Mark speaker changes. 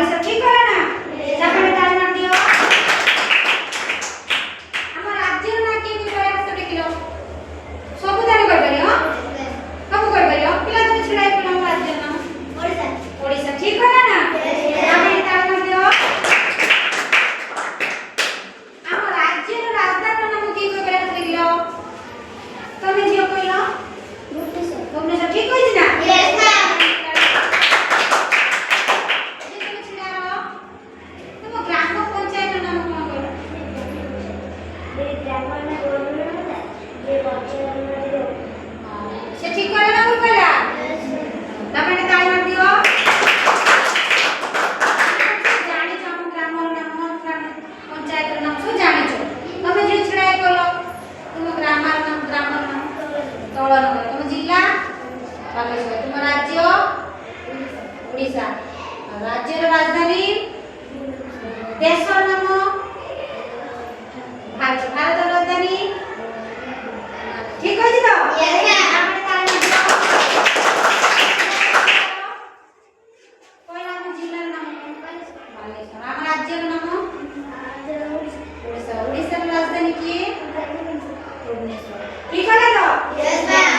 Speaker 1: ବାଲେଶ୍ୱର ଠିକ କଲା ନା ତାପରେ ତାଳି ମାରି ଦିଅ ଆମ ରାଜ୍ୟର ନାଁ କିଏ କିଏ କହିବା ହାତ ଟେକିଲ ସବୁ ତାଳି କହିପାରିବ ସବୁ କହିପାରିବ ପିଲା ତ ଛିଡ଼ା ହେଇପଡ଼ ଆମ ରାଜ୍ୟର ନାମ ଓଡ଼ିଶା ଓଡ଼ିଶା ଠିକ କଲା ନା ତାପରେ ତାଳି ମାରି ଦିଅ ଆମ ରାଜ୍ୟର ରାଜଧାନୀର ନାମ କିଏ କିଏ କହିବା ହାତ ଟେକିଲ ତମେ ଝିଅ କହିଲ ଭୁବନେଶ୍ୱର ଠିକ କହିଛି ନା से ठीक करे ना भूल गया तबे ताली मार दियो जानि छ हम ग्राम नाम पंचायत नाम सब जानि छ तमे जे छड़ाई बोलो तुम ग्राम नाम तळनगर तुम जिल्ला बालेश्वर तुम राज्य ओडिशा राज्यर राजधानी देशर नाम भारत राजधानी ठीक है जी तो ओडिशा राजधानी की भुवनेश्वर ठीक है ना तो यस मैम